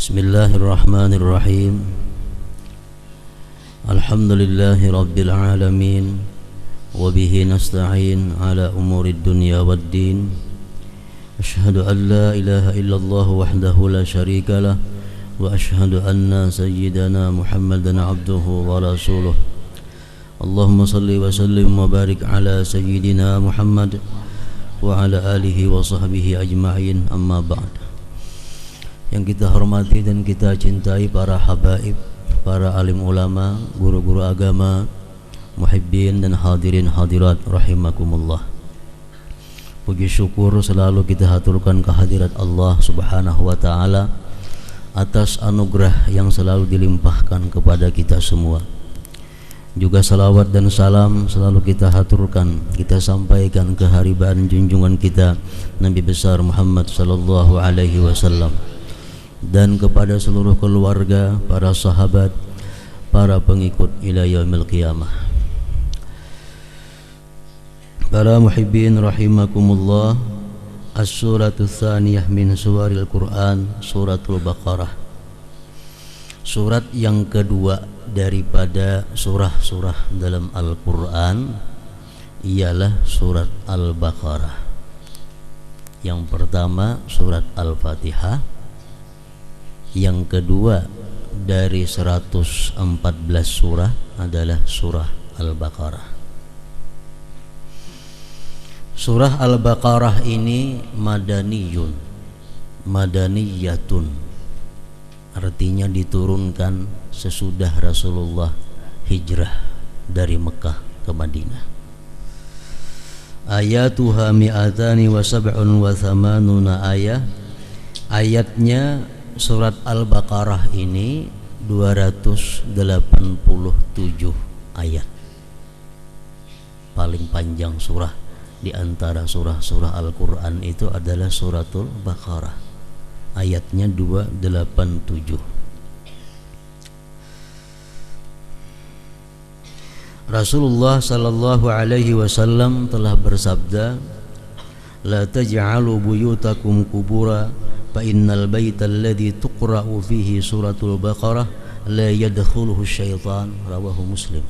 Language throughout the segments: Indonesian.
Bismillahirrahmanirrahim. Alhamdulillahi rabbil alamin. Wabihi nasta'in ala umurid dunya waddin. Ashhadu an la ilaha illallah wahdahu la syarika lah. Wa ashhadu anna sayyidana Muhammadan abduhu wa rasuluh. Allahumma salli wa sallim wa barik ala sayyidina Muhammad wa ala alihi wa sahbihi ajma'in, amma ba'd. Yang kita hormati dan kita cintai para habaib, para alim ulama, guru-guru agama, muhibbin dan hadirin hadirat rahimakumullah. Puji syukur selalu kita haturkan kehadirat Allah Subhanahu wa taala atas anugerah yang selalu dilimpahkan kepada kita semua. Juga salawat dan salam selalu kita haturkan, kita sampaikan ke haribaan junjungan kita Nabi besar Muhammad sallallahu alaihi wasallam, dan kepada seluruh keluarga, para sahabat, para pengikut ila yaumil qiyamah. Para muhibbin rahimakumullah, as-suratul tsaniyah min suwaril Quran, suratul Baqarah. Surat yang kedua daripada surah-surah dalam Al-Quran ialah surat Al-Baqarah. Yang pertama surat Al-Fatihah, yang kedua dari 114 surah adalah surah Al-Baqarah. Surah Al-Baqarah ini madaniyatun, artinya diturunkan sesudah Rasulullah hijrah dari Mekah ke Madinah. Ayatuha mi'atani wa sab'un wa thamanuna ayah. Ayatnya surat Al-Baqarah ini 287 ayat. Paling panjang surah di antara surah-surah Al-Quran itu adalah suratul Baqarah. Ayatnya 287. Rasulullah sallallahu alaihi wasallam telah bersabda, la taj'alu buyutakum kubura fa innal baita alladhi tuqra'u fihi suratul Baqarah la yadkhuluhu syaitan, rawahu Muslim.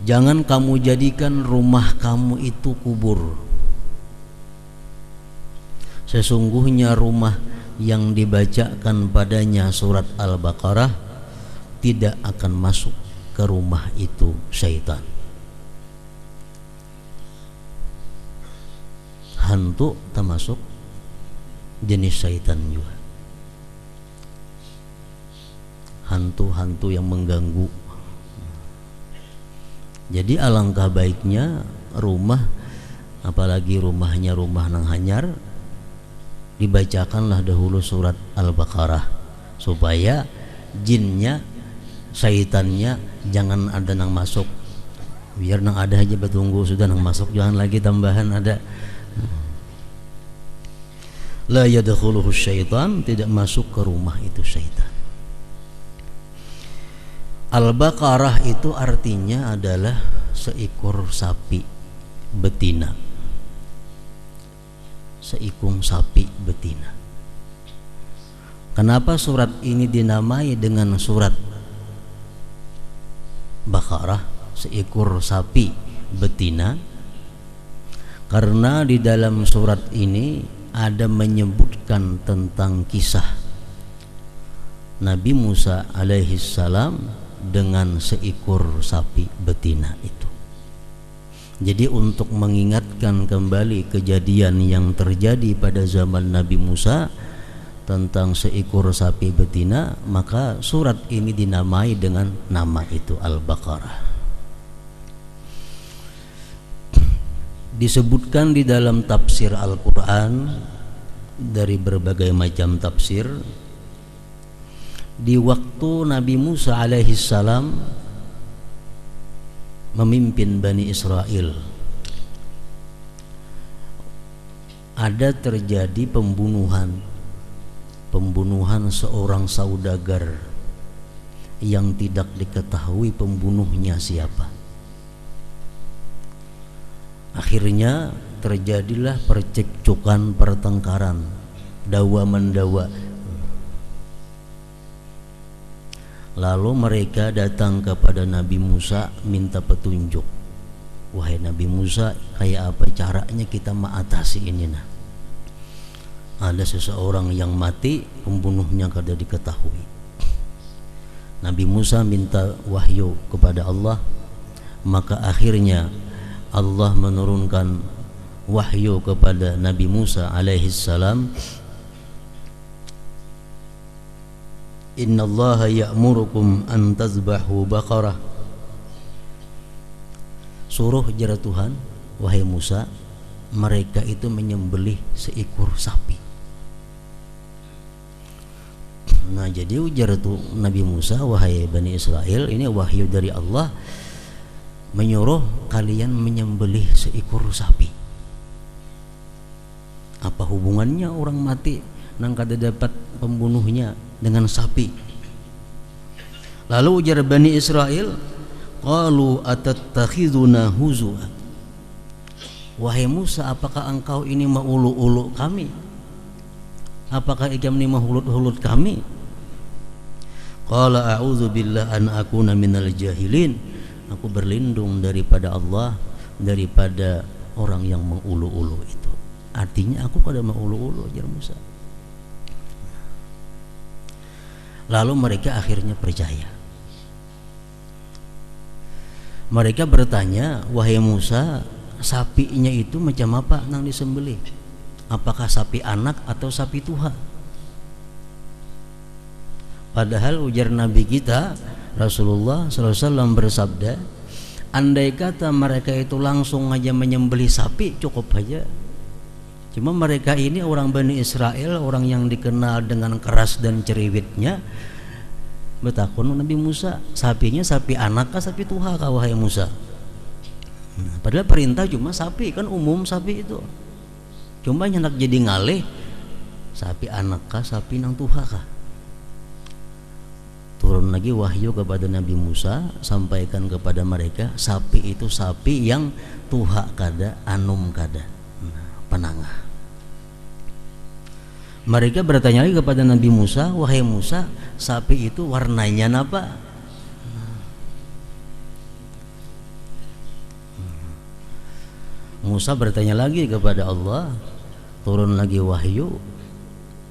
Jangan kamu jadikan rumah kamu itu kubur. Sesungguhnya rumah yang dibacakan padanya surat Al-Baqarah tidak akan masuk ke rumah itu syaitan. Hantu termasuk jenis syaitan juga. Hantu-hantu yang mengganggu. Jadi alangkah baiknya rumah, apalagi rumahnya rumah nang hanyar, dibacakanlah dahulu surat Al-Baqarah supaya jinnya, syaitannya jangan ada nang masuk. Biar nang ada aja betunggu, sudah nang masuk jangan lagi tambahan ada. La yadkhuluhu syaitan, tidak masuk ke rumah itu syaitan. Al-Baqarah itu artinya adalah seekor sapi betina. Seikung sapi betina. Kenapa surat ini dinamai dengan surat Baqarah, seekor sapi betina? Karena di dalam surat ini ada menyebutkan tentang kisah Nabi Musa alaihi salam dengan seekor sapi betina itu. Jadi untuk mengingatkan kembali kejadian yang terjadi pada zaman Nabi Musa tentang seekor sapi betina, maka surat ini dinamai dengan nama itu, Al-Baqarah. Disebutkan di dalam tafsir Al-Quran dari berbagai macam tafsir, di waktu Nabi Musa alaihi salam memimpin Bani Israel, ada terjadi pembunuhan seorang saudagar yang tidak diketahui pembunuhnya siapa. Akhirnya terjadilah percekcokan, pertengkaran, dawa mendawa. Lalu mereka datang kepada Nabi Musa minta petunjuk. Wahai Nabi Musa, kayak apa caranya kita mengatasi ini? Nah, ada seseorang yang mati, pembunuhnya kada diketahui. Nabi Musa minta wahyu kepada Allah, maka akhirnya Allah menurunkan wahyu kepada Nabi Musa alaihissalam. Innallaha ya'murukum an tazbahu baqarah. Suruh jara Tuhan, wahai Musa, mereka itu menyembelih seekor sapi. Nah, jadi ujar tuh Nabi Musa, wahai Bani Israel, ini wahyu dari Allah, menyuruh kalian menyembelih seekor sapi. Apa hubungannya orang mati nang kada dapat pembunuhnya dengan sapi? Lalu ujar Bani Israel, qalu atattakhiduna huzua. Wahai Musa, apakah engkau ini maulu-ulu kami? Apakah ikam ini mahulut-hulut kami? Qala a'udzu billah an akuna minal jahilin. Aku berlindung daripada Allah, daripada orang yang mengulu-ulu itu. Artinya aku kada mengulu-ulu, ajar Musa. Lalu mereka akhirnya percaya. Mereka bertanya, wahai Musa, sapinya itu macam apa nang disembelih? Apakah sapi anak atau sapi tuha? Padahal ujar Nabi kita Rasulullah SAW bersabda, andai kata mereka itu langsung aja menyembelih sapi cukup aja. Cuma mereka ini orang Bani Israel, orang yang dikenal dengan keras dan ceriwitnya, bertakun Nabi Musa, sapinya sapi anak kah sapi tuha kah wahai Musa? Padahal perintah cuma sapi, kan umum sapi itu. Cuma hendak jadi ngalih, sapi anak kah sapi nang tuha kah? Turun lagi wahyu kepada Nabi Musa, sampaikan kepada mereka, sapi itu sapi yang tuha kada, anum kada, penangah. Mereka bertanya lagi kepada Nabi Musa, wahai Musa, sapi itu warnanya apa? Musa bertanya lagi kepada Allah, turun lagi wahyu.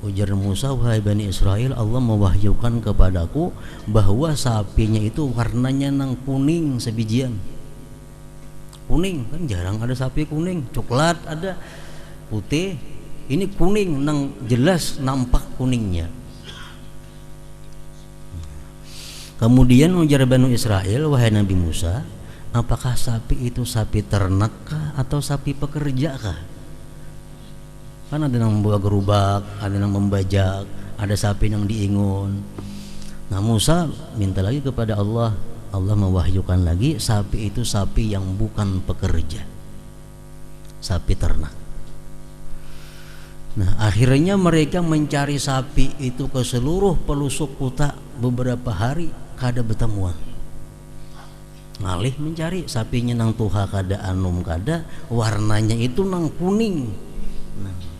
Ujar Musa, wahai Bani Israel, Allah mewahyukan kepadaku bahwa sapinya itu warnanya nang kuning sebijian. Kuning, kan jarang ada sapi kuning. Coklat ada, putih. Ini kuning, nang jelas nampak kuningnya. Kemudian ujar Bani Israel, wahai Nabi Musa, apakah sapi itu sapi ternak kah atau sapi pekerja kah? Kan ada yang membawa gerubak, ada yang membajak, ada sapi yang diingun. Nah, Musa minta lagi kepada Allah, Allah mewahyukan lagi, sapi itu sapi yang bukan pekerja, sapi ternak. Nah, akhirnya mereka mencari sapi itu ke seluruh pelosok kota beberapa hari kada bertemuan. Ngalih mencari sapinya nang tuha kada, anum kada, warnanya itu nang kuning. Nah,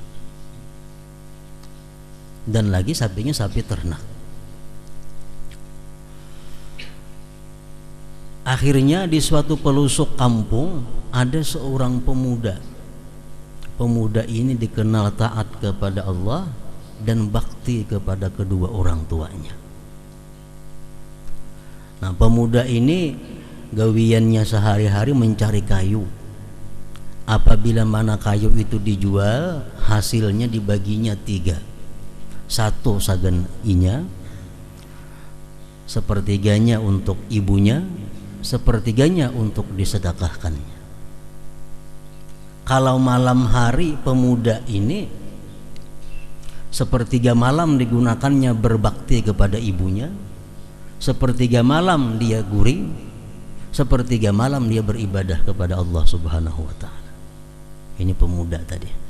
dan lagi sapinya sapi ternak. Akhirnya di suatu pelosok kampung ada seorang pemuda. Pemuda ini dikenal taat kepada Allah dan bakti kepada kedua orang tuanya. Nah, pemuda ini gawiannya sehari-hari mencari kayu. Apabila mana kayu itu dijual, hasilnya dibaginya 3. 1 sagan inya, sepertiganya untuk ibunya, sepertiganya untuk disedekahkannya. Kalau malam hari pemuda ini sepertiga malam digunakannya berbakti kepada ibunya, sepertiga malam dia guring, sepertiga malam dia beribadah kepada Allah Subhanahu wa taala. Ini pemuda tadi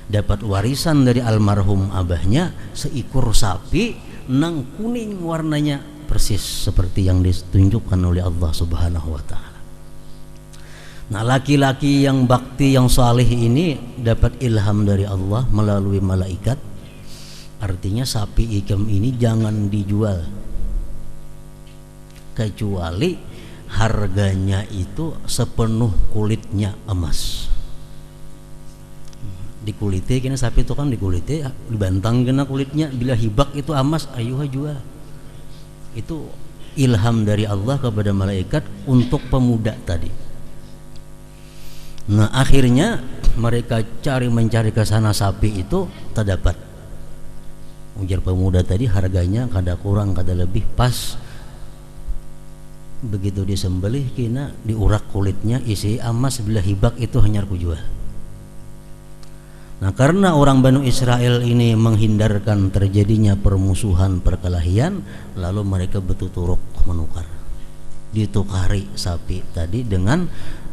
dapat warisan dari almarhum abahnya seekor sapi nang kuning warnanya persis seperti yang ditunjukkan oleh Allah Subhanahu wa taala. Nah, laki-laki yang bakti yang saleh ini dapat ilham dari Allah melalui malaikat. Artinya sapi ikam ini jangan dijual. kecuali harganya itu sepenuh kulitnya emas. Dikuliti kena sapi itu kan dikuliti, dibantang kena kulitnya, bila hibak itu emas, ayo jual. Itu ilham dari Allah kepada malaikat untuk pemuda tadi. Nah akhirnya mereka mencari ke sana sapi itu terdapat. Ujar pemuda tadi harganya kada kurang kada lebih pas. Begitu disembelih kena diurak kulitnya isi emas, bila hibak itu hanya ku jual. Nah karena orang Banu Israel ini menghindarkan terjadinya permusuhan perkelahian, lalu mereka bertuturuk menukar, ditukari sapi tadi dengan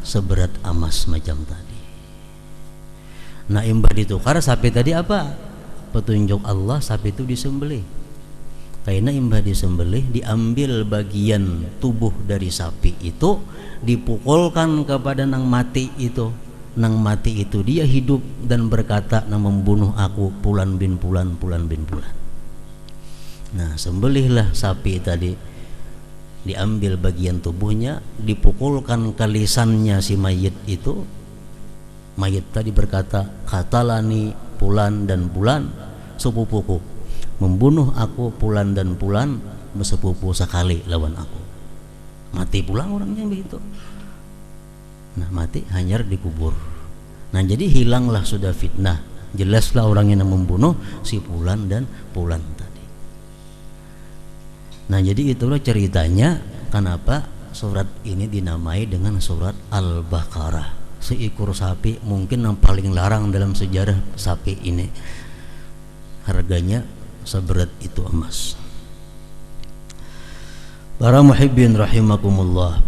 seberat emas macam tadi. Nah imbah ditukar sapi tadi apa? Petunjuk Allah, sapi itu disembelih. Karena imbah disembelih, diambil bagian tubuh dari sapi itu, dipukulkan kepada nang mati itu. Nang mati itu dia hidup dan berkata, "Nang membunuh aku Fulan bin Fulan, Fulan bin Fulan." Nah sembelihlah sapi tadi, diambil bagian tubuhnya, dipukulkan ke lisannya si mayit itu. Mayit tadi berkata, "Katalani Fulan dan Fulan, sepupuku, membunuh aku Fulan dan Fulan, sepupu sekali lawan aku." Mati pulang orangnya begitu. Nah mati hanyar dikubur. Nah jadi hilanglah sudah fitnah, jelaslah orang yang membunuh si Fulan dan Fulan tadi. Nah jadi itulah ceritanya kenapa surat ini dinamai dengan surat Al-Baqarah. Seekor sapi mungkin yang paling larang dalam sejarah sapi ini, harganya seberat itu emas. Para muhibbin rahimakumullah,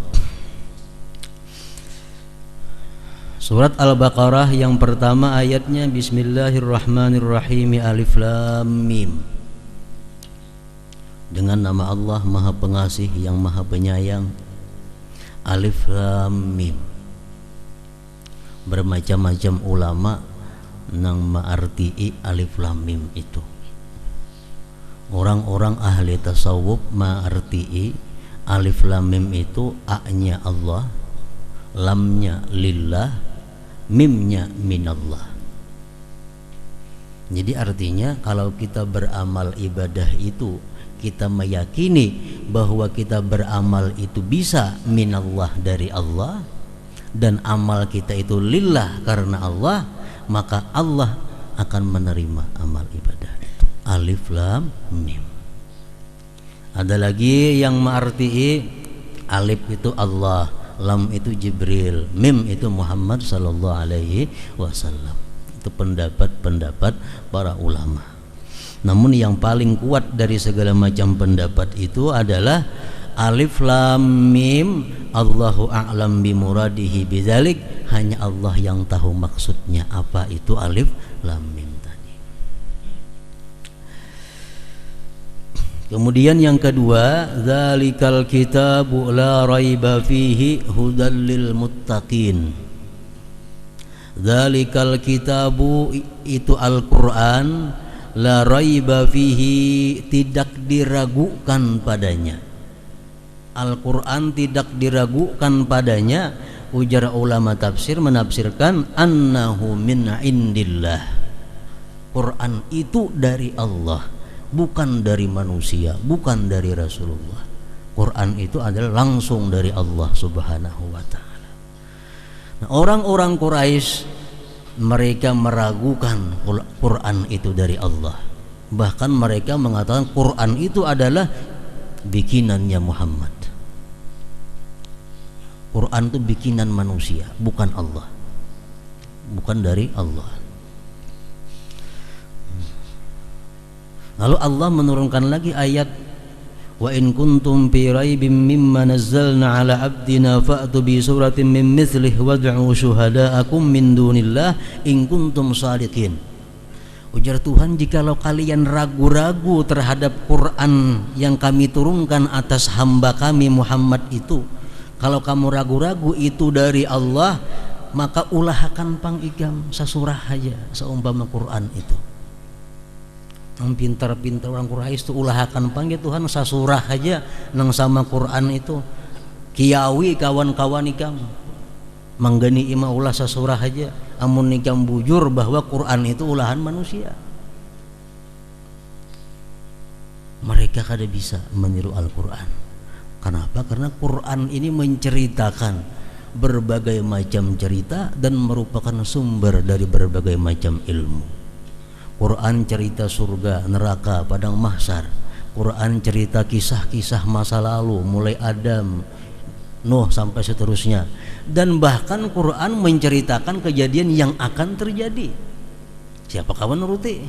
surat Al-Baqarah yang pertama ayatnya Bismillahirrahmanirrahim, Alif Lam Mim. Dengan nama Allah Maha Pengasih yang Maha Penyayang. Alif Lam Mim. Bermacam-macam ulama nang ma'arti'i Alif Lam Mim itu. Orang-orang ahli tasawuf ma'arti'i Alif Lam Mim itu A-nya Allah, lamnya lillah, mimnya minallah. Jadi artinya kalau kita beramal ibadah itu, kita meyakini bahwa kita beramal itu bisa minallah dari Allah, dan amal kita itu lillah karena Allah, maka Allah akan menerima amal ibadah itu. Alif Lam Mim. Ada lagi yang ma'arti'i alif itu Allah, lam itu Jibril, mim itu Muhammad sallallahu alaihi wasallam. Itu pendapat-pendapat para ulama. Namun yang paling kuat dari segala macam pendapat itu adalah Alif Lam Mim, Allahu a'lam bimuradihi bidzalik, hanya Allah yang tahu maksudnya apa itu Alif Lam Mim tadi. Kemudian yang kedua, dzalikal kitabu la raiba fihi hudal lil muttaqin. Dzalikal kitabu itu Al-Qur'an, la raiba fihi tidak diragukan padanya. Al-Qur'an tidak diragukan padanya. Ujar ulama tafsir menafsirkan annahu min indillah. Quran itu dari Allah, bukan dari manusia, bukan dari Rasulullah. Quran itu adalah langsung dari Allah Subhanahu wa ta'ala. Nah, orang-orang Quraisy mereka meragukan Quran itu dari Allah. Bahkan mereka mengatakan Quran itu adalah bikinannya Muhammad. Quran itu bikinan manusia, bukan Allah, bukan dari Allah. Lalu Allah menurunkan lagi ayat, wa in kuntum fi raibim mimma nazzalna ala abdina fa'tu bi suratin min mithlih wad'u syuhada'akum min dunillah in kuntum shadiqin. Ujar Tuhan, jikalau kalian ragu-ragu terhadap Quran yang kami turunkan atas hamba kami Muhammad itu, kalau kamu ragu-ragu itu dari Allah, maka ulahkan pangigam sasurah aja seumpama Quran itu. Yang pintar-pintar orang Quraisy itu ulah akan panggil Tuhan sasurah aja nang sama Quran itu kiawi kawan-kawan ikam manggani ima ulah sasurah aja amun ikam bujur bahwa Quran itu ulahan manusia. Mereka kada bisa meniru Al-Quran. Kenapa? Karena Quran ini menceritakan berbagai macam cerita dan merupakan sumber dari berbagai macam ilmu. Quran cerita surga, neraka, padang mahsyar. Quran cerita kisah-kisah masa lalu mulai Adam, Nuh sampai seterusnya. Dan bahkan Quran menceritakan kejadian yang akan terjadi. Siapa kawan nuruti?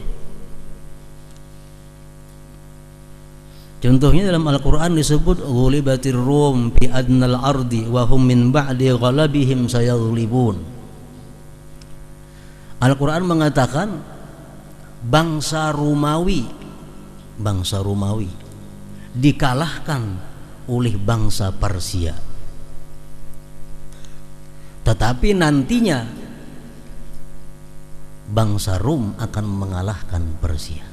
Contohnya dalam Al-Quran disebut ghulibatir rum fi adnal ardi wa hum min ba'di ghalabihim sayaghlibun. Al-Quran mengatakan bangsa Romawi dikalahkan oleh bangsa Persia. Tetapi nantinya bangsa Rum akan mengalahkan Persia.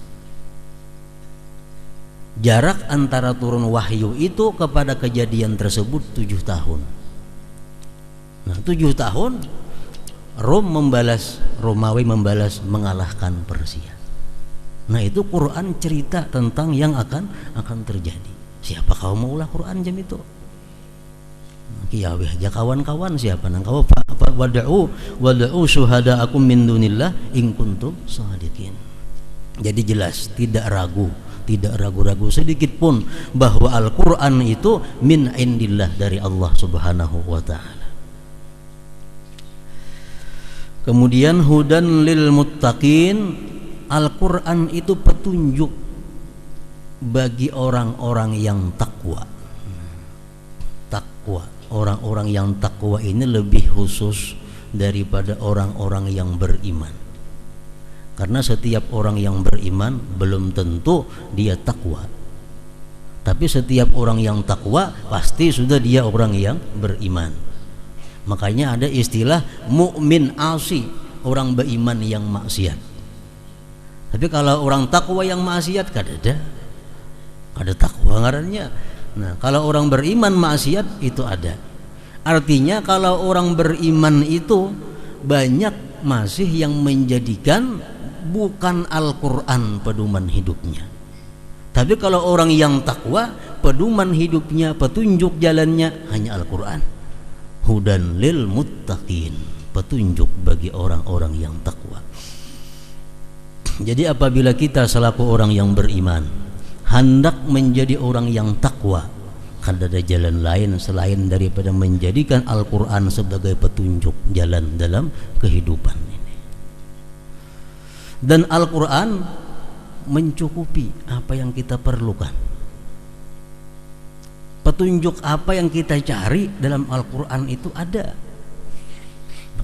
Jarak antara turun wahyu itu kepada kejadian tersebut 7 tahun. Nah 7 tahun Romawi membalas mengalahkan Persia. Nah itu Quran cerita tentang yang akan terjadi. Siapa kau mau ulah Quran jam itu? Kiawi aja kawan-kawan siapa nang kau wad'u syuhada'akum min dunillah in kuntum shadiqin. Jadi jelas tidak ragu-ragu sedikit pun bahwa Al-Quran itu min indillah dari Allah subhanahu wa ta'ala. Kemudian hudan lil muttaqin, Al-Quran itu petunjuk bagi orang-orang yang takwa. Orang-orang yang takwa ini lebih khusus daripada orang-orang yang beriman. Karena setiap orang yang beriman belum tentu dia takwa. Tapi setiap orang yang takwa pasti sudah dia orang yang beriman. Makanya ada istilah mukmin asi, orang beriman yang maksiat. Tapi kalau orang takwa yang maksiat ada takwa ngarannya. Nah, kalau orang beriman maksiat itu ada. Artinya kalau orang beriman itu banyak masih yang menjadikan bukan Al-Quran pedoman hidupnya. Tapi kalau orang yang takwa, pedoman hidupnya, petunjuk jalannya hanya Al-Quran. Hudan lil muttaqin, petunjuk bagi orang-orang yang takwa. Jadi apabila kita selaku orang yang beriman hendak menjadi orang yang takwa, kan ada jalan lain selain daripada menjadikan Al-Quran sebagai petunjuk jalan dalam kehidupan ini. Dan Al-Quran mencukupi apa yang kita perlukan. Petunjuk apa yang kita cari dalam Al-Quran itu ada.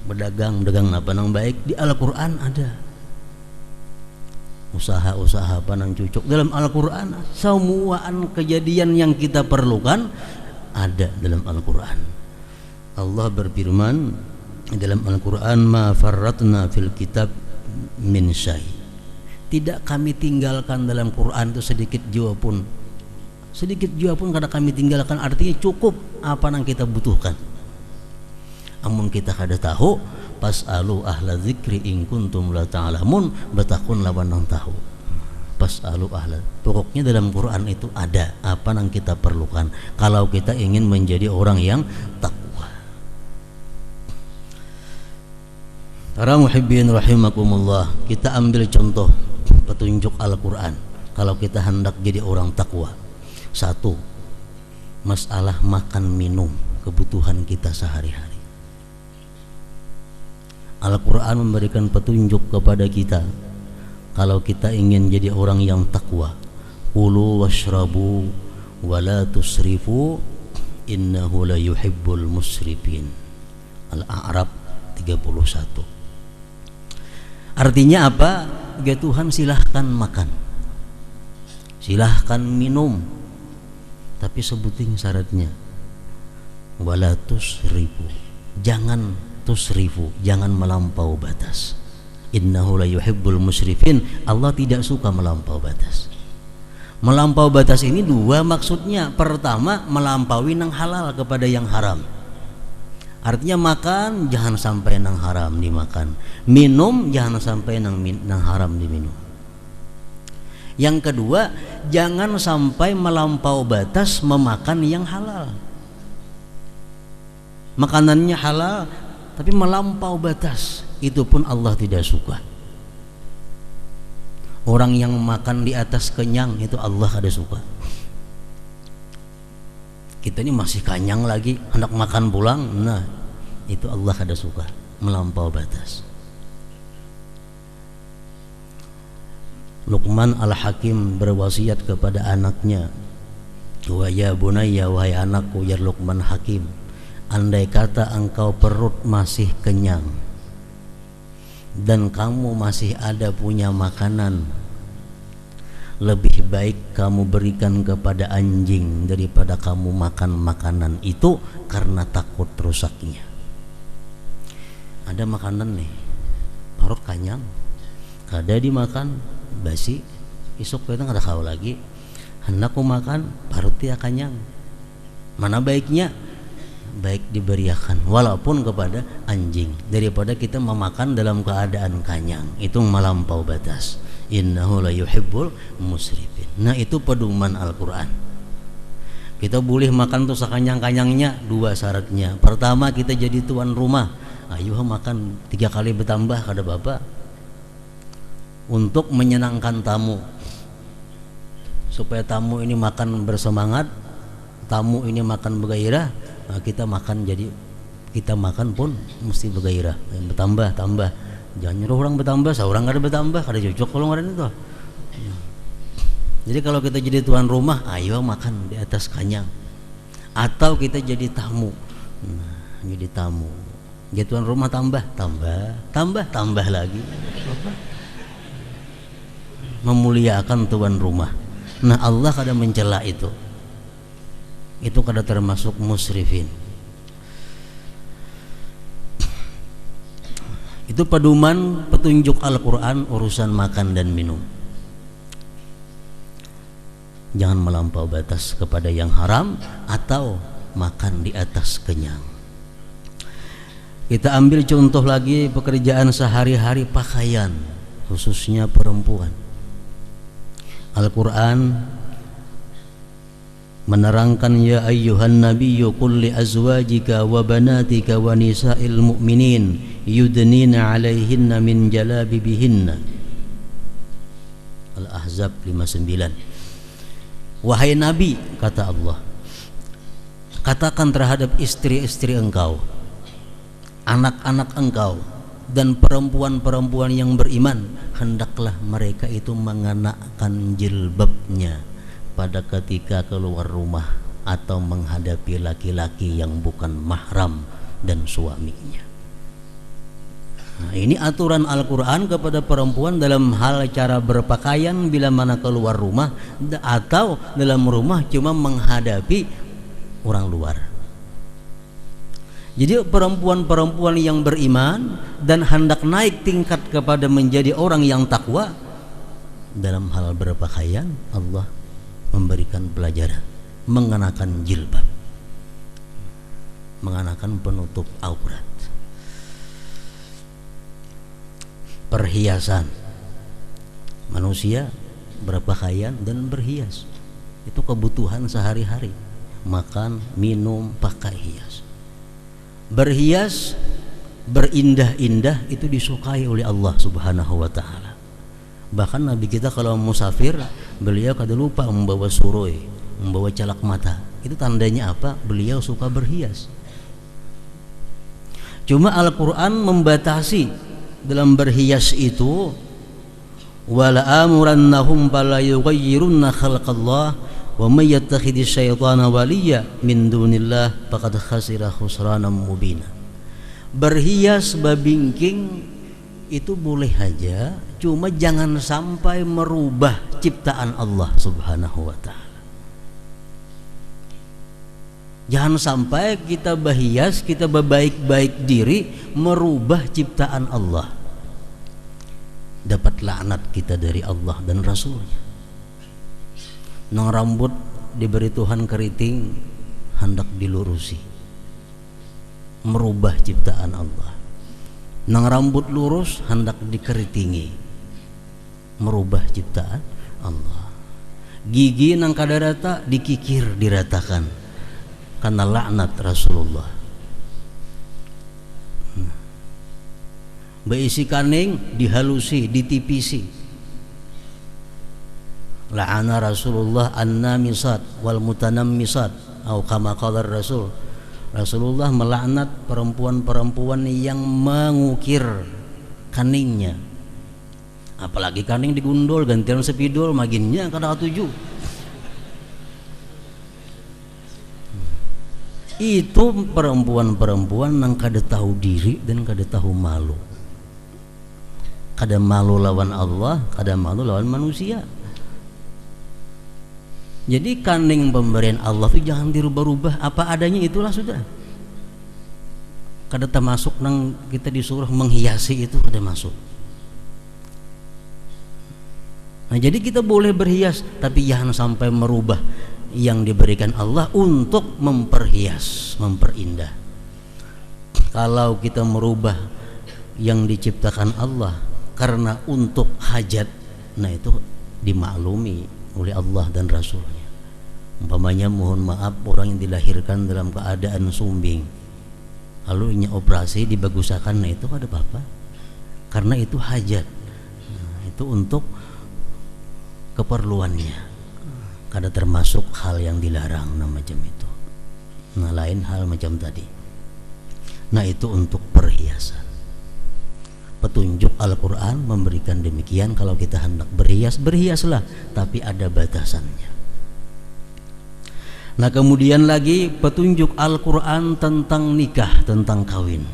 Berdagang apa nang baik di Al-Quran ada. Usaha-usaha apa nang cucuk dalam Al-Quran. Semuaan kejadian yang kita perlukan ada dalam Al-Quran. Allah berfirman dalam Al-Quran, ma farratna fil kitab min syai. Tidak kami tinggalkan dalam Quran itu sedikit jua pun kada kami tinggalkan. Artinya cukup apa yang kita butuhkan. Amun kita kada tahu, pas'alu ahla dzikri in kuntum la ta'lamun, batakun lawan nang tahu. Pas'alu ahla. Pokoknya dalam Quran itu ada apa yang kita perlukan kalau kita ingin menjadi orang yang takwa. Para muhibbin rahimakumullah, kita ambil contoh petunjuk Al-Quran kalau kita hendak jadi orang takwa. Satu, masalah makan minum, kebutuhan kita sehari-hari. Al-Quran memberikan petunjuk kepada kita kalau kita ingin jadi orang yang takwa. Kulu washrabu wa la tusrifu innahu la yuhibbul musrifin. Al-A'raf 31. Artinya apa? Ya Tuhan, silahkan makan, silahkan minum, tapi sebutin syaratnya. Wala tusrifu, jangan tusrifu, jangan melampau batas. Innahu la yuhibbul musrifin. Allah tidak suka melampau batas. Melampau batas ini dua maksudnya. Pertama, melampaui nang halal kepada yang haram. Artinya makan jangan sampai nang haram dimakan, minum jangan sampai nang haram diminum. Yang kedua, jangan sampai melampau batas memakan yang halal. Makanannya halal tapi melampau batas, itu pun Allah tidak suka. Orang yang makan di atas kenyang itu Allah ada suka. Kita ini masih kenyang lagi, hendak makan pulang, nah itu Allah ada suka, melampau batas. Luqman Al-Hakim berwasiat kepada anaknya, wa ya bunayya, wahai anakku, ya Luqman Hakim, andai kata engkau perut masih kenyang dan kamu masih ada punya makanan, lebih baik kamu berikan kepada anjing daripada kamu makan makanan itu karena takut rusaknya. Ada makanan nih, perut kenyang, kada dimakan, basi, esok kita kada kau lagi, hendak ku makan, perut dia kenyang. Mana baiknya? Baik diberiakan walaupun kepada anjing daripada kita memakan dalam keadaan kenyang. Itu melampau batas. Innahu la yuhibbul musrifin. Nah itu pedoman Al-Quran. Kita boleh makan tuh sekanyang-kanyangnya, dua syaratnya. Pertama, kita jadi tuan rumah, ayo makan 3 kali bertambah kada bapak, untuk menyenangkan tamu, supaya tamu ini makan bersemangat, tamu ini makan bergairah. Nah, kita makan pun mesti bergairah, bertambah. Jangan nyuruh orang bertambah, seorang kada bertambah, kada cocok kalau ngadain itu. Jadi kalau kita jadi tuan rumah, ayo makan di atas kenyang. Atau kita jadi tamu. Nah, jadi tamu. Jadi tuan rumah tambah lagi. Memuliakan tuan rumah. Nah, Allah kada mencela itu. Itu kada termasuk musrifin. Itu pedoman petunjuk Al-Quran urusan makan dan minum. Jangan melampau batas kepada yang haram atau makan di atas kenyang. Kita ambil contoh lagi pekerjaan sehari-hari, pakaian, khususnya perempuan. Al-Quran menerangkan, ya ayyuhan nabiyyu qul li azwajika wa banatika wa nisa'il mu'minin yudnina 'alaihinna min jalabibihinna. Al-Ahzab 59. Wahai Nabi, kata Allah, katakan terhadap istri-istri engkau, anak-anak engkau, dan perempuan-perempuan yang beriman, hendaklah mereka itu mengenakan jilbabnya pada ketika keluar rumah atau menghadapi laki-laki yang bukan mahram dan suaminya. Nah, ini aturan Al-Quran kepada perempuan dalam hal cara berpakaian bila mana keluar rumah atau dalam rumah cuma menghadapi orang luar. Jadi perempuan-perempuan yang beriman dan hendak naik tingkat kepada menjadi orang yang takwa, dalam hal berpakaian Allah memberikan pelajaran, mengenakan jilbab, mengenakan penutup aurat. Perhiasan, manusia berpakaian dan berhias, itu kebutuhan sehari-hari, makan, minum, pakai hias. Berhias, berindah-indah itu disukai oleh Allah Subhanahu wa ta'ala. Bahkan Nabi kita kalau musafir, beliau kada lupa membawa suroi, membawa calak mata. Itu tandanya apa? Beliau suka berhias. Cuma Al-Quran membatasi dalam berhias itu, wala amurannahum fala yughayyirunna khalqallah wa may yattakhidis syaitana waliya min dunillah faqad khasira khusranan mubina. Berhias babingking itu boleh aja, cuma jangan sampai merubah ciptaan Allah Subhanahu wa ta'ala. Jangan sampai kita berhias, kita berbaik-baik diri merubah ciptaan Allah. dapat laknat kita dari Allah dan Rasulnya. Nang rambut diberi Tuhan keriting, hendak dilurusi, merubah ciptaan Allah. Nang rambut lurus hendak dikeritingi, merubah ciptaan Allah. Gigi nang kada rata dikikir diratakan karena laknat Rasulullah. Beisi kaning dihalusi, ditipisi. La'ana Rasulullah an-namisat wal mutanammisat atau kama qala Rasul. Rasulullah melaknat perempuan-perempuan yang mengukir kaningnya. Apalagi kaning digundul gantian sepidol maginnya kada tujuh. Itu perempuan-perempuan yang kada tahu diri dan kada tahu malu. Kada malu lawan Allah, kada malu lawan manusia. Jadi kaning pemberian Allah itu jangan dirubah-rubah, apa adanya itulah sudah. Kada termasuk nang kita disuruh menghiasi itu kada masuk. Nah, jadi kita boleh berhias tapi jangan sampai merubah yang diberikan Allah untuk memperhias, memperindah. Kalau kita merubah yang diciptakan Allah karena untuk hajat, nah itu dimaklumi oleh Allah dan Rasulnya. Umpamanya mohon maaf orang yang dilahirkan dalam keadaan sumbing, lalu ini operasi dibagusakan, nah itu ada apa-apa karena itu hajat. Nah, itu untuk keperluannya, kada termasuk hal yang dilarang nah macam itu. Nah lain hal macam tadi. Nah itu untuk perhiasan. Petunjuk Al-Quran memberikan demikian. Kalau kita hendak berhias, berhiaslah, tapi ada batasannya. Nah kemudian lagi petunjuk Al-Quran tentang nikah, tentang kawin.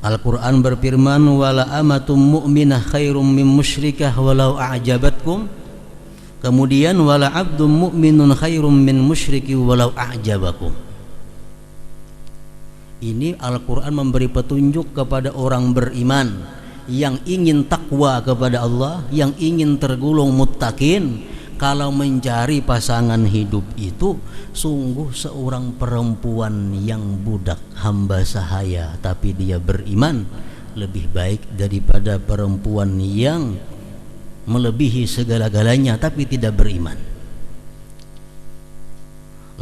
Al-Quran berfirman, wala amatum mu'minah khairum min musyrikah walau a'jabatkum. Kemudian wala abdum mu'minun khairum min musyriki walau a'jabakum. Ini Al-Quran memberi petunjuk kepada orang beriman yang ingin takwa kepada Allah, yang ingin tergolong muttaqin. Kalau mencari pasangan hidup itu sungguh seorang perempuan yang budak hamba sahaya tapi dia beriman lebih baik daripada perempuan yang melebihi segala-galanya tapi tidak beriman.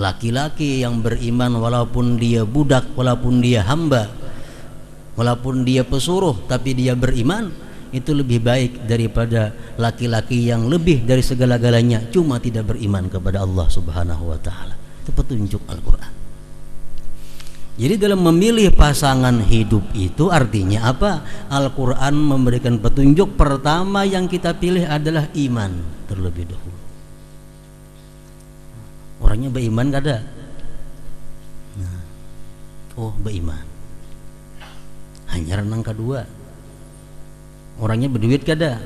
Laki-laki yang beriman walaupun dia budak, walaupun dia hamba, walaupun dia pesuruh tapi dia beriman, itu lebih baik daripada laki-laki yang lebih dari segala-galanya cuma tidak beriman kepada Allah Subhanahu wa taala. Itu petunjuk Al-Qur'an. Jadi dalam memilih pasangan hidup itu artinya apa? Al-Qur'an memberikan petunjuk. Pertama yang kita pilih adalah iman terlebih dahulu. Orangnya beriman kada? Nah, oh beriman. Hanya renang kedua. Orangnya berduit kada?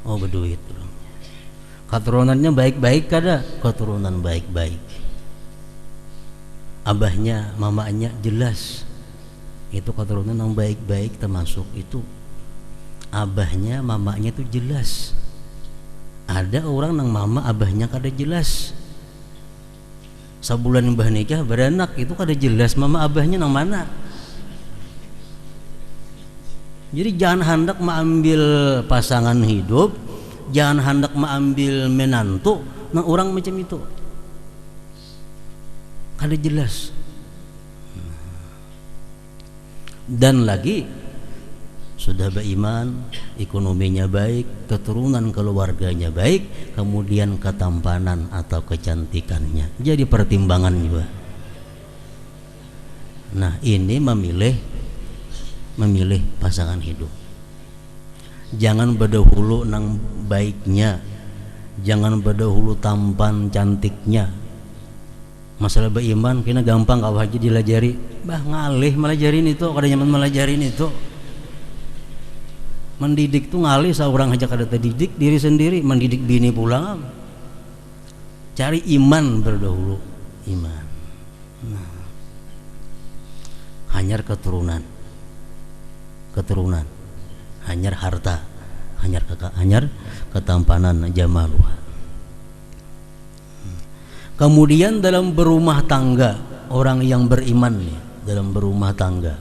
Oh berduit. Keturunannya baik-baik kada? Keturunan baik-baik. Abahnya, mamanya jelas. Itu keturunan yang baik-baik termasuk itu. Abahnya, mamanya itu jelas. Ada orang nang mama abahnya kada jelas. Sebulan mbah nikah beranak itu kada jelas mama abahnya nang mana. Jadi jangan hendak mengambil pasangan hidup, jangan hendak mengambil menantu nang orang macam itu. Kada jelas. Dan lagi sudah beriman, ekonominya baik, keturunan keluarganya baik, kemudian ketampanan atau kecantikannya jadi pertimbangan juga. Nah ini memilih pasangan hidup. Jangan berdahulu nang baiknya, jangan berdahulu tampan cantiknya. Masalah beriman kena gampang kau haji dilajari, bah ngalih melajarin itu, kada nyaman melajarin itu. Mendidik tuh ngalih seorang aja kada terdidik diri sendiri, mendidik bini pulang. Cari iman berdahulu, iman. Nah, hanyar keturunan. keturunan, hanyar harta, hanyar ketampanan jamaluha. Kemudian dalam berumah tangga, orang yang beriman nih, dalam berumah tangga,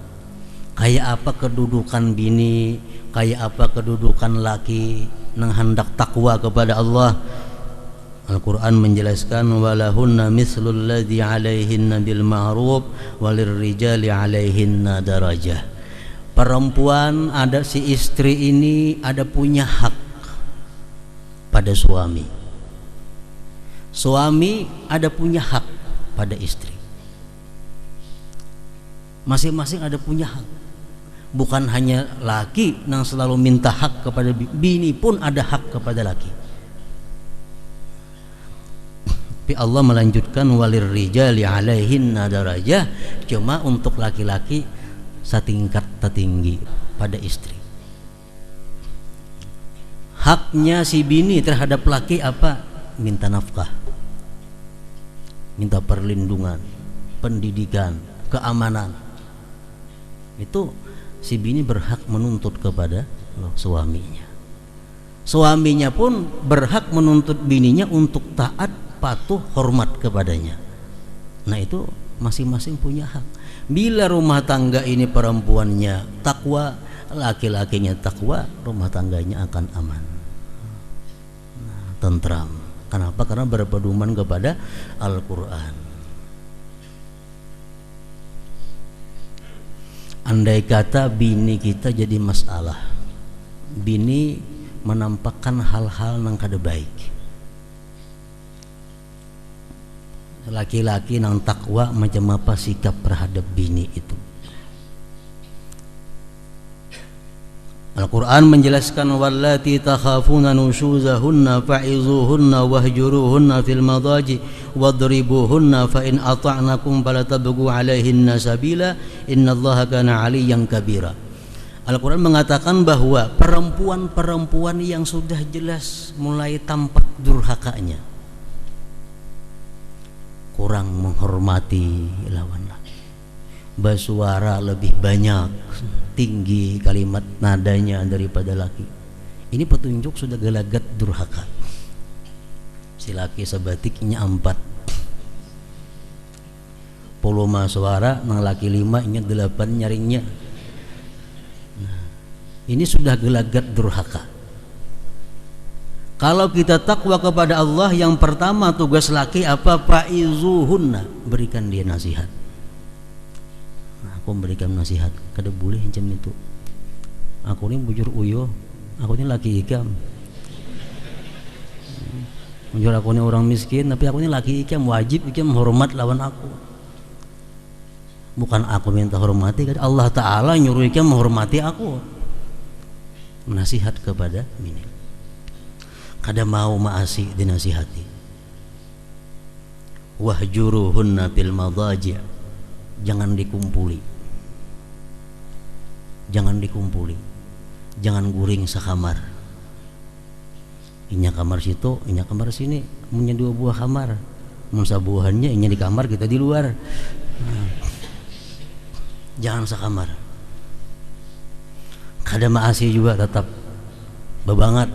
kayak apa kedudukan bini, kayak apa kedudukan laki nang hendak takwa kepada Allah. Al-Quran menjelaskan walahunna mislul ladzi alaihinna bil ma'ruf walirrijali alaihinna darajah. Perempuan ada, si istri ini ada punya hak pada suami. Suami ada punya hak pada istri. Masing-masing ada punya hak. Bukan hanya laki yang selalu minta hak kepada bini, pun ada hak kepada laki. Tapi Allah melanjutkan walir rijali alaihinna darajah, cuma untuk laki-laki setingkat tertinggi pada istri. Haknya si bini terhadap laki apa? Minta nafkah, minta perlindungan, pendidikan, keamanan. Itu si bini berhak menuntut kepada suaminya. Suaminya pun berhak menuntut bininya untuk taat, patuh, hormat kepadanya. Nah itu masing-masing punya hak. Bila rumah tangga ini perempuannya takwa, laki-lakinya takwa, rumah tangganya akan aman, tentram. Kenapa? Karena berpedoman kepada Al-Quran. Andai kata bini kita jadi masalah, bini menampakkan hal-hal yang kada baik, laki-laki nang takwa macam apa sikap terhadap bini itu. Al-Quran menjelaskan wallati takhafuna nushuzahunna fa'izuhunna wahjuruhunna fil madaji wadribuhunna fa in ata'nakum fala tabghu 'alaihinna sabila innallaha kana 'aliyyan kabira. Al-Quran mengatakan bahwa perempuan-perempuan yang sudah jelas mulai tampak durhakanya, kurang menghormati lawan laki, bersuara lebih banyak, tinggi kalimat nadanya daripada laki, ini petunjuk sudah gelagat durhaka. Si laki sebatiknya 4 poloma suara, nang laki 5 nya 8 nyaringnya. Nah, ini sudah gelagat durhaka. Kalau kita takwa kepada Allah, yang pertama tugas laki apa? Fa'izuhunna, berikan dia nasihat. Nah, aku memberikan nasihat, kada boleh macam itu. Aku ini bujur uyo, aku ini laki ikam. Bujur aku ini orang miskin, tapi aku ini laki ikam, wajib ikam hormat lawan aku. Bukan aku minta hormati, Allah Ta'ala nyuruh ikam menghormati aku. Nasihat kepada bini. Kada mau maasi dinasihati. Wahjuruhunna fil madaji', jangan dikumpuli, jangan dikumpuli, jangan guring sekamar. Inya kamar situ, inya kamar sini, punya 2 buah kamar, mensabuhannya inya di kamar, kita di luar. Jangan sekamar. Kada maasi juga tetap bebangat.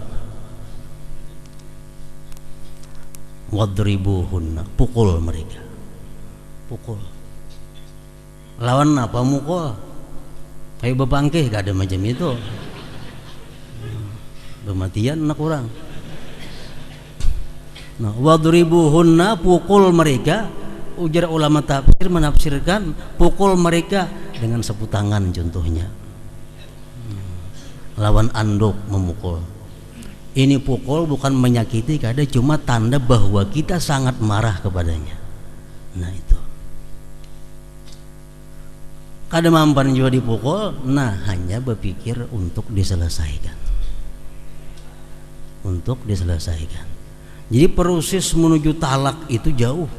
Wadribuhunna, pukul mereka, pukul. Lawan apa? Mukul. Kayak bebangkih, gak ada macam itu. Bematian anak orang. Nah, wadribuhunna, pukul mereka. Ujar ulama tafsir menafsirkan pukul mereka dengan sapu tangan contohnya. Lawan anduk memukul. Ini pukul bukan menyakiti, kada, cuma tanda bahwa kita sangat marah kepadanya. Nah itu. Kada mampan juga dipukul, nah hanya berpikir untuk diselesaikan. Untuk diselesaikan. Jadi proses menuju talak itu jauh.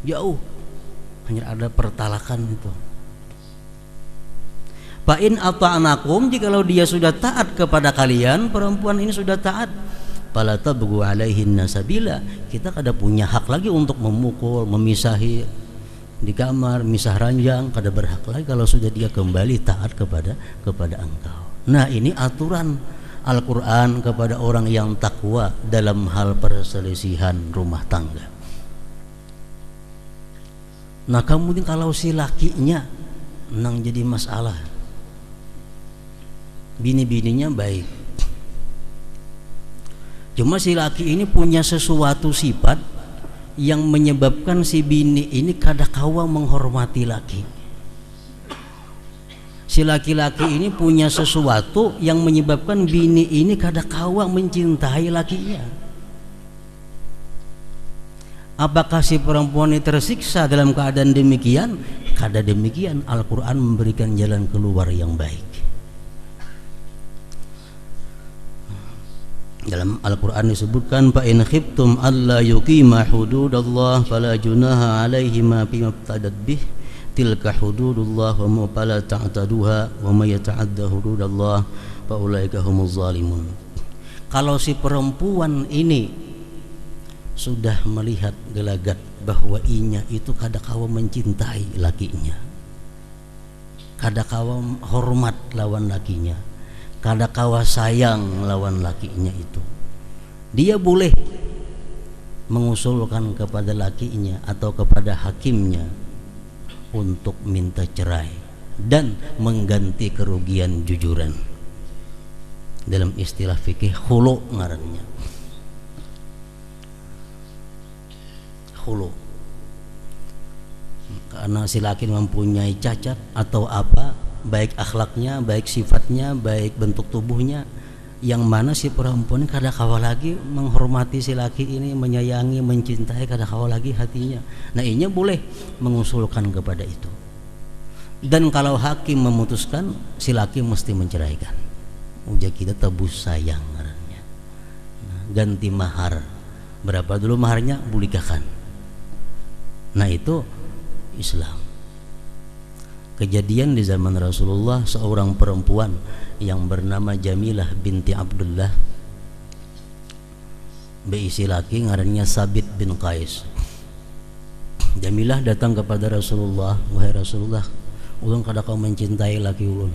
Jauh. Hanya ada pertalakan itu. Fa in ata'nakum, jikalau dia sudah taat kepada kalian, perempuan ini sudah taat, fala tabghu 'alaihinna sabila, kita kada punya hak lagi untuk memukul, memisahi, di kamar misah ranjang, kada berhak lagi kalau sudah dia kembali taat kepada engkau. Nah, ini aturan Al-Quran kepada orang yang takwa dalam hal perselisihan rumah tangga. Nah, kemudian kalau si lakinya nang jadi masalah, bini-bininya baik, cuma si laki ini punya sesuatu sifat yang menyebabkan si bini ini kada kawa menghormati laki. Si laki-laki ini punya sesuatu yang menyebabkan bini ini kada kawa mencintai lakinya. Apakah si perempuan ini tersiksa dalam keadaan demikian? Kada demikian. Al-Quran memberikan jalan keluar yang baik. Dalam Al-Quran disebutkan, fa in khiftum alla yuqima hududallah fala junaha alaihima fima ibtadat bih tilka hududullah wa ma fala ta'taduha wa may yata'adda hududallah fa ulaika humuz zalimun. Kalau si perempuan ini sudah melihat gelagat bahwa inya itu kada kawa mencintai lakinya, kada kawa hormat lawan lakinya, kada kawa sayang lawan lakinya, itu dia boleh mengusulkan kepada lakinya atau kepada hakimnya untuk minta cerai dan mengganti kerugian jujuran. Dalam istilah fikih khulu ngarannya. Khulu. Karena si laki mempunyai cacat atau apa, baik akhlaknya, baik sifatnya, baik bentuk tubuhnya, yang mana si perempuan kada kawa lagi menghormati si laki ini, menyayangi, mencintai, kada kawa lagi hatinya. Nah, inya boleh mengusulkan kepada itu. Dan kalau hakim memutuskan, si laki mesti menceraikan. Ujar kita tebus sayang ngarannya. Nah, ganti mahar. Berapa dulu maharnya? Bulikahkan. Nah, itu Islam. Kejadian di zaman Rasulullah, seorang perempuan yang bernama Jamilah binti Abdullah, berisi laki ngarannya Sabit bin Qais. Jamilah datang kepada Rasulullah, wahai Rasulullah, ulun kada kau mencintai laki ulun.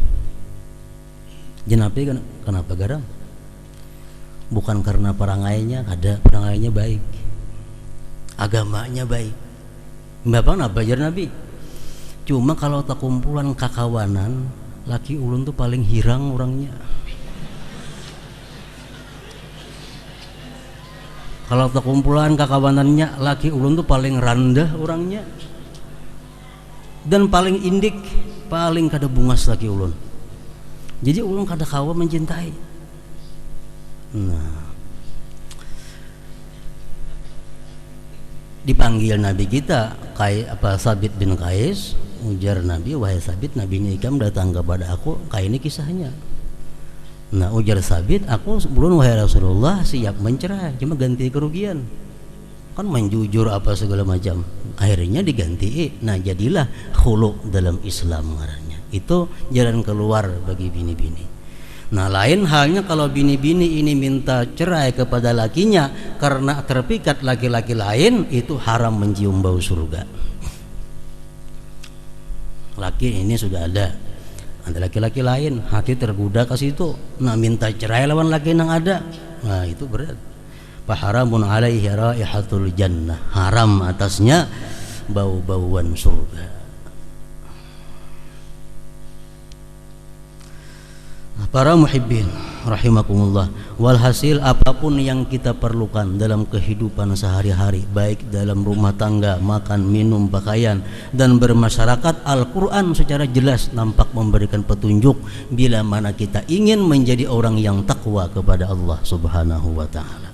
Jenapi kenapa garang? Bukan karena perangainya, ada perangainya baik, agamanya baik. Bapak apa ajar Nabi? Cuma kalau tak kumpulan kakawanan, laki ulun tuh paling hirang orangnya. Kalau tak kumpulan kakawanannya, laki ulun tuh paling rendah orangnya. Dan paling indik, paling kada bungas laki ulun. Jadi ulun kada kawa mencintai. Nah, dipanggil Nabi kita Sabit bin Qais. Ujar Nabi, wahai Sabit, Nabi Nikam datang kepada aku, kayak ini kisahnya. Nah, ujar Sabit, aku sebelum wahai Rasulullah siap mencerai, cuma ganti kerugian. Kan menjujur apa segala macam. Akhirnya diganti. Nah, jadilah khulu dalam Islam ngarannya. Itu jalan keluar bagi bini-bini. Nah, lain halnya kalau bini-bini ini minta cerai kepada lakinya karena terpikat laki-laki lain, itu haram mencium bau surga. Laki ini sudah ada laki-laki lain, hati tergoda ke situ, nak minta cerai lawan laki yang ada, nah itu berat. Faharamun alaihi raihatul jannah, haram atasnya bau-bauan surga. Para muhibbin rahimakumullah, walhasil apapun yang kita perlukan dalam kehidupan sehari-hari, baik dalam rumah tangga, makan, minum, pakaian, dan bermasyarakat, Al-Quran secara jelas nampak memberikan petunjuk bila mana kita ingin menjadi orang yang takwa kepada Allah subhanahu wa ta'ala.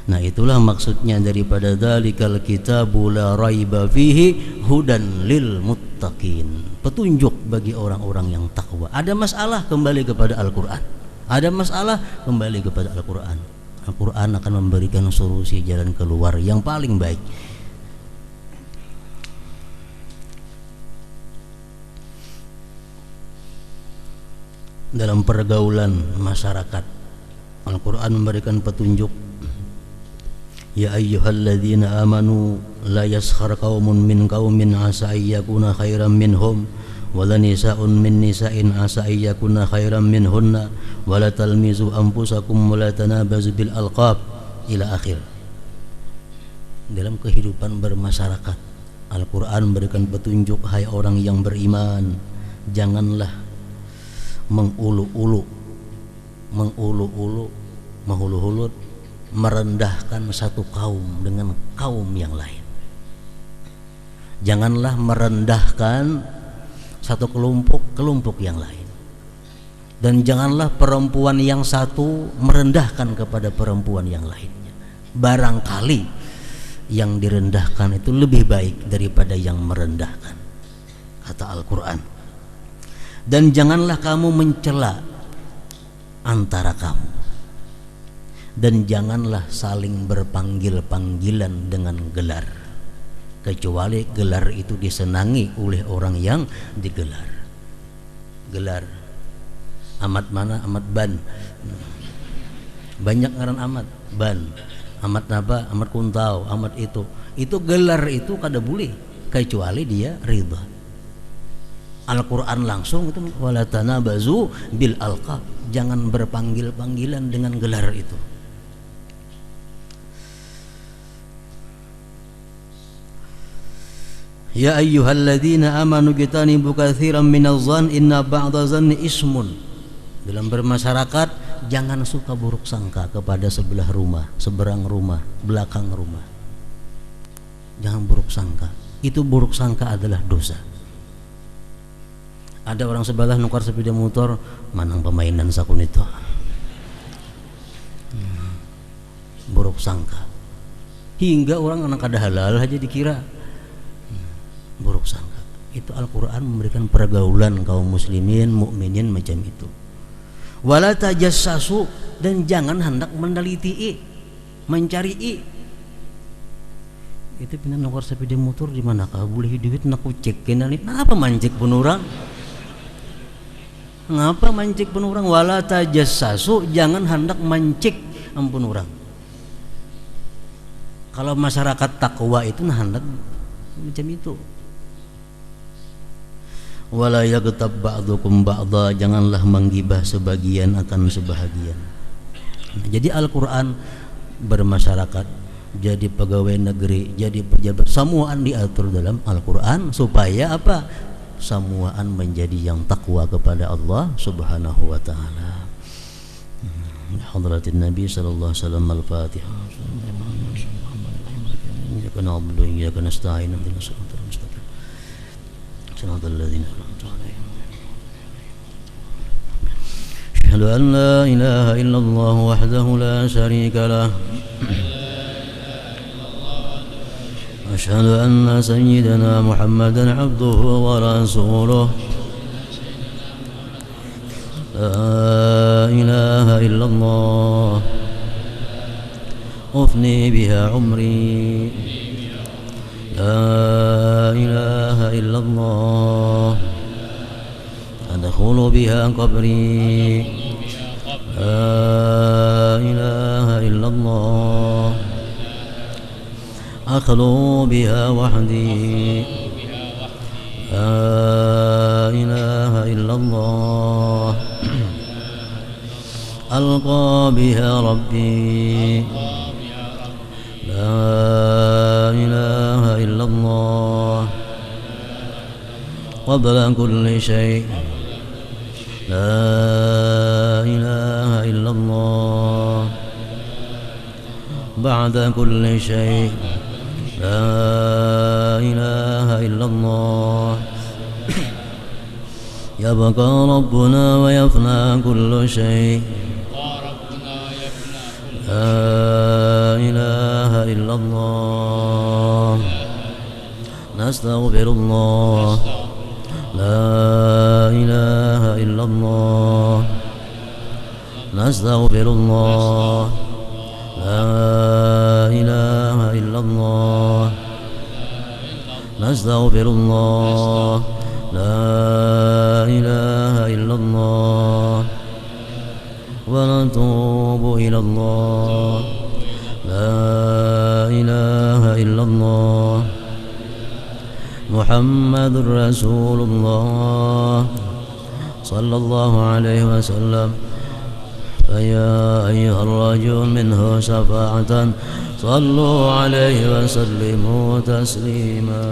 Nah, itulah maksudnya daripada dzalikal kitabu la raiba fihi hudan lil muttaqin, petunjuk bagi orang-orang yang takwa. Ada masalah, kembali kepada Al-Quran. Ada masalah, kembali kepada Al-Quran. Al-Quran akan memberikan solusi jalan keluar yang paling baik. Dalam pergaulan masyarakat, Al-Quran memberikan petunjuk. Ya ayyuhalladzina amanu la yaskhar qaumun min qaumin asa ayyakuna khairan minhum wala nisa'un min nisa'in asa ayyakuna khairan minhunna wala talmizu anfusakum wala tanabazu bil alqab ila akhir. Dalam kehidupan bermasyarakat, Al-Quran memberikan petunjuk, hai orang yang beriman, janganlah mengulu-ulu, menghulu-hulu, merendahkan satu kaum dengan kaum yang lain. Janganlah merendahkan satu kelompok yang lain. Dan janganlah perempuan yang satu merendahkan kepada perempuan yang lainnya. Barangkali yang direndahkan itu lebih baik daripada yang merendahkan, kata Al-Quran. Dan janganlah kamu mencela antara kamu, dan janganlah saling berpanggil-panggilan dengan gelar, kecuali gelar itu disenangi oleh orang yang digelar. Gelar Ahmad mana? Ahmad Ban. Banyak ngaran Ahmad Ban, Ahmad apa? Ahmad Kuntau, Ahmad itu gelar itu kada boleh kecuali dia ridha. Al-Quran langsung itu wala tanabazu bil alqab, jangan berpanggil-panggilan dengan gelar itu. Ya ayyuhalladzina amanu jtanibu katsiran minadh-dhann inna ba'dadh-dhanni ismun. Dalam bermasyarakat jangan suka buruk sangka kepada sebelah rumah, seberang rumah, belakang rumah. Jangan buruk sangka. Itu buruk sangka adalah dosa. Ada orang sebelah nukar sepeda motor, manang pemainan sakun itu. Buruk sangka. Hingga orang anak kada halal aja dikira. Buruk sangka. Itu Al-Quran memberikan pergaulan kaum muslimin, mukminin macam itu. Wala tajassasu, dan jangan hendak meneliti, mencari. Itu pindah nukar sepeda motor di manakah boleh duit nak cek kenali. Kenapa mancik pun orang? Ngapa mancik pun orang? Wala tajassasu, jangan hendak mancik ampun orang. Kalau masyarakat takwa itu nah hendak macam itu. Wala yaghtab ba'dukum ba'dha, janganlah menggibah sebagian akan sebahagian. Jadi Al-Quran bermasyarakat, jadi pegawai negeri, jadi pejabat, semuaan diatur dalam Al-Quran supaya apa? Semuaan menjadi yang takwa kepada Allah Subhanahu wa taala. Hadratin Nabi sallallahu alaihi wasallam. Al-Fatihah. Iyyaka na'budu wa iyyaka nasta'in. Ihdinas siratal mustaqim. Siratal ladzina an'amta 'alaihim. Asyhadu an la ilaha illallah wahdahu la syarika lah. أشهد أن سيدنا محمدا عبده ورسوله لا إله إلا الله أفني بها عمري لا إله إلا الله أدخل بها قبري لا إله إلا الله أخلو بها وحدي لا إله إلا الله ألقى بها ربي لا إله إلا الله قبل كل شيء لا إله إلا الله بعد كل شيء لا إله إلا الله يبقى ربنا ويفنى كل شيء لا إله إلا الله نستغفر الله لا إله إلا الله نستغفر الله لا إله إلا الله نستغفر الله لا إله إلا الله ونتوب إلى الله إله إلا الله محمد رسول الله صلى الله عليه وسلم فيا أيها الرجل منه شفاعة صلوا عليه وسلموا تسليما